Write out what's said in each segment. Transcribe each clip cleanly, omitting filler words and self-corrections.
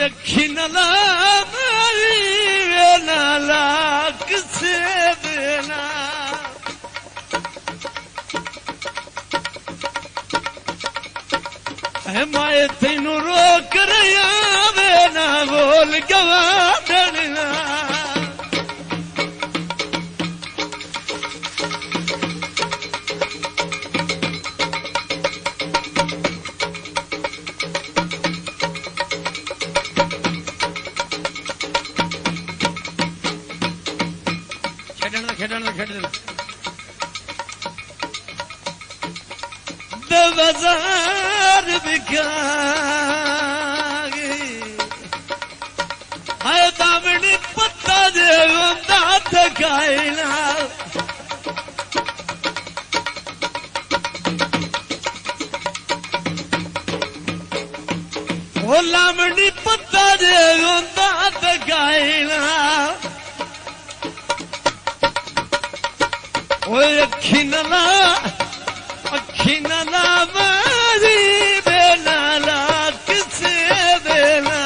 अखी नला मेरी नाला किसे देना है माए तेनू रोक रहा वे ना बोल गवा डरना बाजार बिका है दामनी पत्ता जे दात गायना ओ लामनी पत्ता जे दात गायना ओ अखी नला मारी बेनाला किसे देना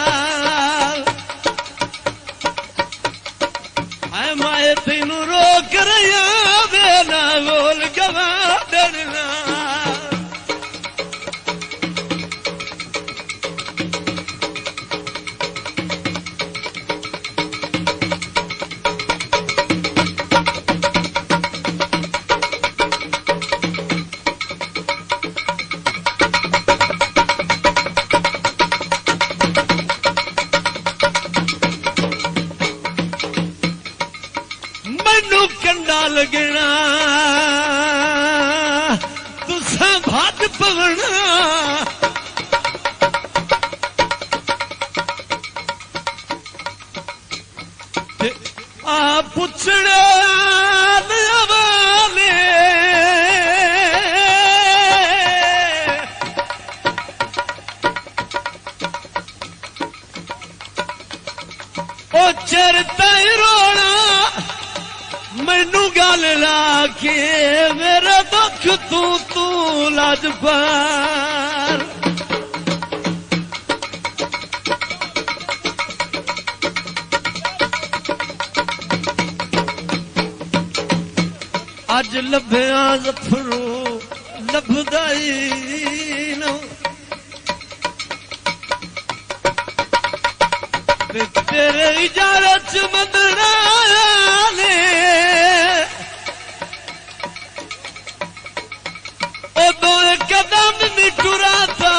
है माए तेनू रोक रहा बेना बोल गवा डरना कंडा लगना तुसा भात पवना आ पुछड़े वाले ओ चरता रोना मैनू गल लाके मेरा दुख तू लज पार अज लभ्या जफरू लभदाई नो तेरे इजारत च मंदना ने कदम निटुरा था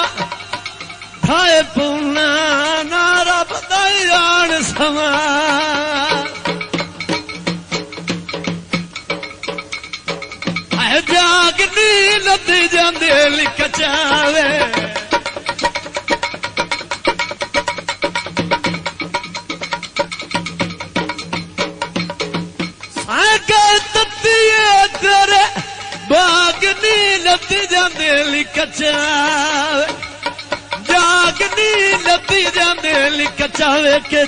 थाए पुना नारा बताई जान समा जाग नी लदी जांदे लिख चावे सागर तत्तीए तेरे बाग नी लदी जांदे लिख चावे जाग नी लदी जांदे लिख चावे के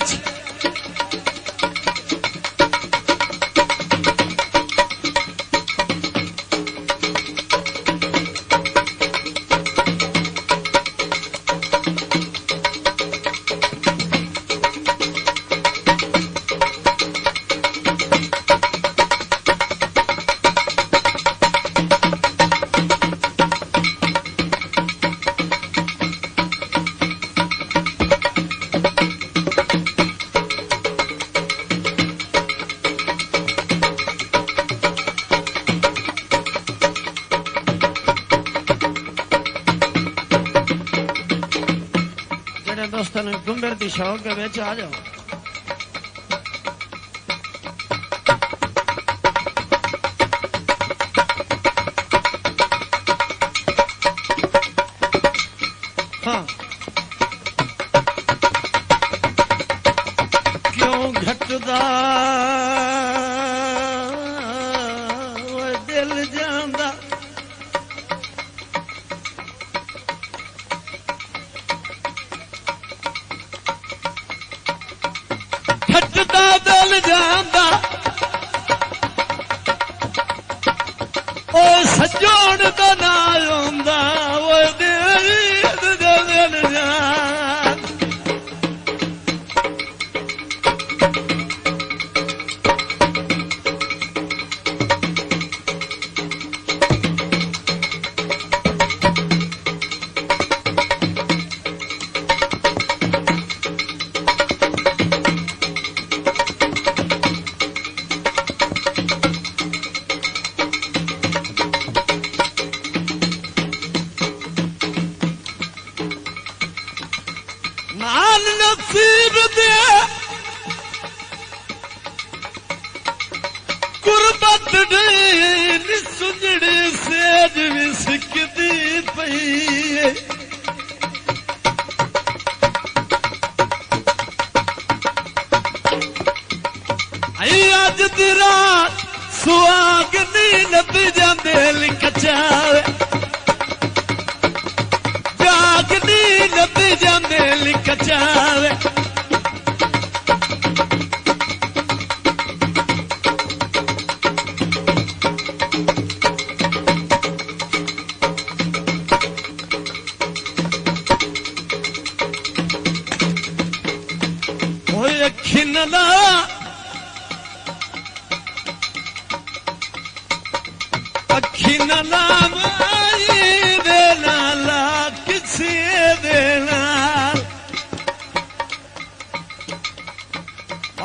दोस्तों ने घुंगर की शौक के बेच आ जाओ हाँ क्यों घटदा वो दिल जांदा घटदा दिल जांदा ओ सजोण दा ना आंदा वो दिल जान नसीब दे गुरबत नी सुजड़ी सेज विसकदी पई अज दी रात सुहाग नी लभ जांदे लिखचावे जाग नी लभ जांदे लिखचावे अखी नला अखी नला माई दे नाला किसी दे नाल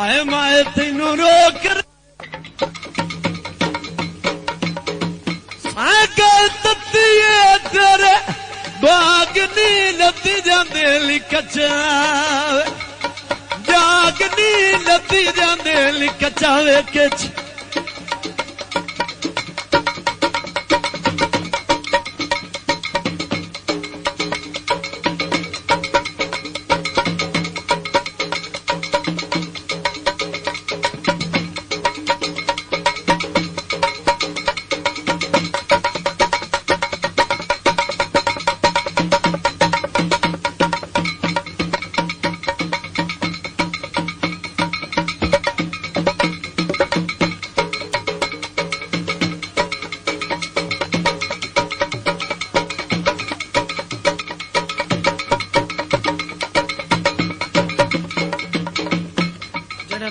आए माए तेनू रोक सागर तत्तीए तेरे बाग नी लती जांदे लिखचावे जाग नी लती जांदे लिखचावे किच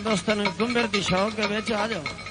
दोस्तों गुंबर दी शौक के आ जाओ।